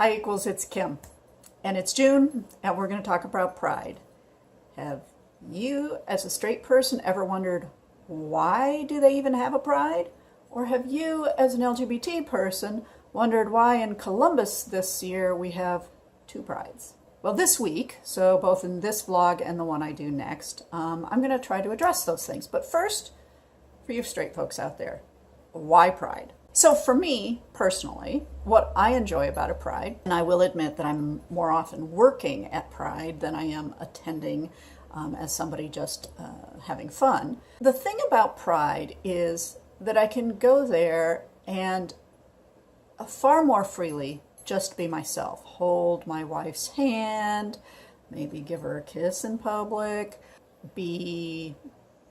Hi equals, it's Kim. And it's June, and we're going to talk about pride. Have you, as a straight person, ever wondered why do they even have a pride? Or have you, as an LGBT person, wondered why in Columbus this year we have two prides? Well, this week, so both in this vlog and the one I do next, I'm going to try to address those things. But first, for you straight folks out there, why pride? So for me, personally, what I enjoy about a pride, and I will admit that I'm more often working at pride than I am attending as somebody just having fun. The thing about pride is that I can go there and far more freely just be myself. Hold my wife's hand, maybe give her a kiss in public, be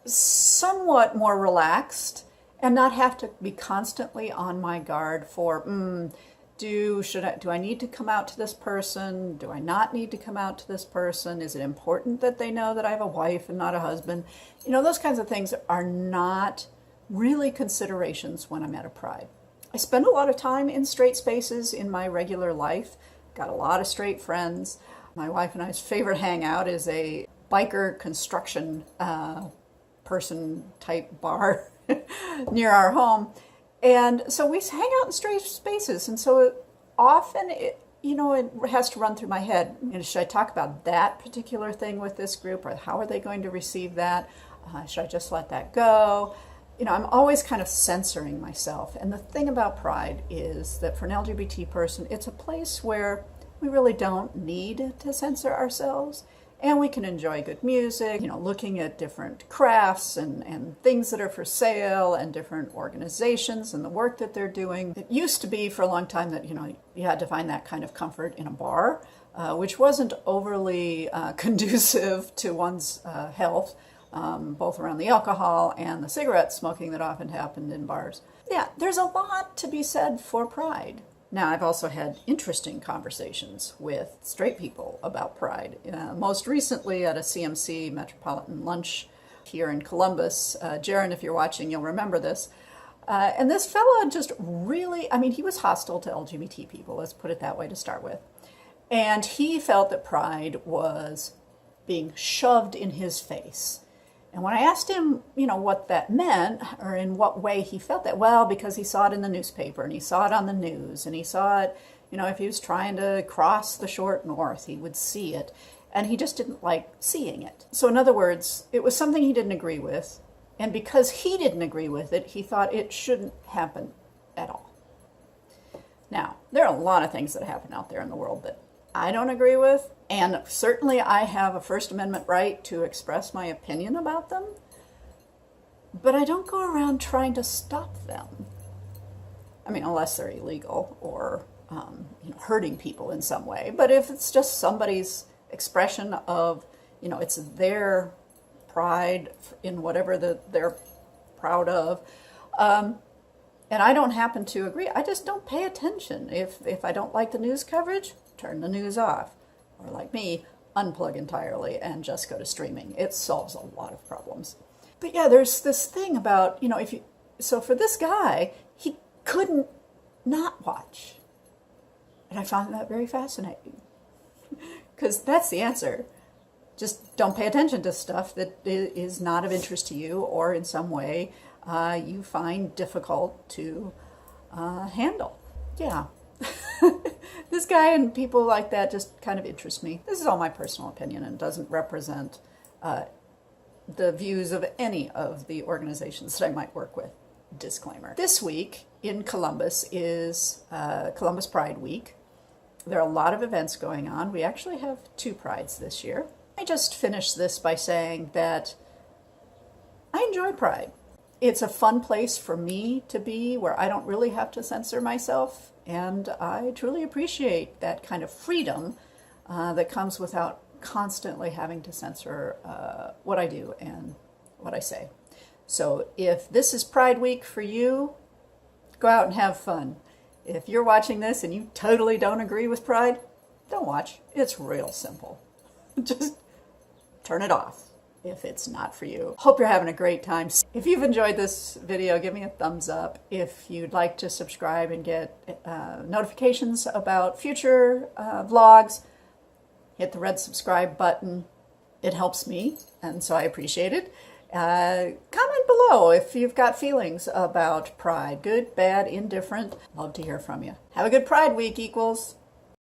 somewhat more relaxed, and not have to be constantly on my guard for, do I need to come out to this person? Do I not need to come out to this person? Is it important that they know that I have a wife and not a husband? You know, those kinds of things are not really considerations when I'm at a pride. I spend a lot of time in straight spaces in my regular life. Got a lot of straight friends. My wife and I's favorite hangout is a biker construction person type bar near our home. And so we hang out in straight spaces. And so often, it has to run through my head. Should I talk about that particular thing with this group? Or how are they going to receive that? Should I just let that go? I'm always kind of censoring myself. And the thing about pride is that for an LGBT person, it's a place where we really don't need to censor ourselves. And we can enjoy good music, looking at different crafts and things that are for sale and different organizations and the work that they're doing. It used to be for a long time that, you had to find that kind of comfort in a bar, which wasn't overly conducive to one's health, both around the alcohol and the cigarette smoking that often happened in bars. Yeah, there's a lot to be said for pride. Now, I've also had interesting conversations with straight people about pride. Most recently at a CMC Metropolitan lunch here in Columbus. Jaron, if you're watching, you'll remember this. And this fella just really, he was hostile to LGBT people, let's put it that way to start with. And he felt that pride was being shoved in his face. And when I asked him, what that meant, or in what way he felt that, well, because he saw it in the newspaper, and he saw it on the news, and he saw it, if he was trying to cross the short north, he would see it, and he just didn't like seeing it. So in other words, it was something he didn't agree with, and because he didn't agree with it, he thought it shouldn't happen at all. Now, there are a lot of things that happen out there in the world that I don't agree with, and certainly I have a First Amendment right to express my opinion about them, but I don't go around trying to stop them. Unless they're illegal or hurting people in some way. But if it's just somebody's expression of, it's their pride in whatever they're proud of, and I don't happen to agree, I just don't pay attention. If I don't like the news coverage, turn the news off. Or like me, unplug entirely and just go to streaming. It solves a lot of problems. But yeah, there's this thing about, so for this guy, he couldn't not watch. And I found that very fascinating. Because that's the answer. Just don't pay attention to stuff that is not of interest to you or in some way you find difficult to handle. Yeah. This guy and people like that just kind of interest me. This is all my personal opinion and doesn't represent the views of any of the organizations that I might work with. Disclaimer. This week in Columbus is Columbus Pride Week. There are a lot of events going on. We actually have two prides this year. I just finished this by saying that I enjoy Pride. It's a fun place for me to be where I don't really have to censor myself. And I truly appreciate that kind of freedom that comes without constantly having to censor what I do and what I say. So if this is Pride Week for you, go out and have fun. If you're watching this and you totally don't agree with Pride, don't watch. It's real simple. Just turn it off. if it's not for you. Hope you're having a great time. If you've enjoyed this video, give me a thumbs up. If you'd like to subscribe and get notifications about future vlogs, hit the red subscribe button. It helps me, and so I appreciate it. Comment below if you've got feelings about Pride. Good, bad, indifferent. Love to hear from you. Have a good Pride week, equals.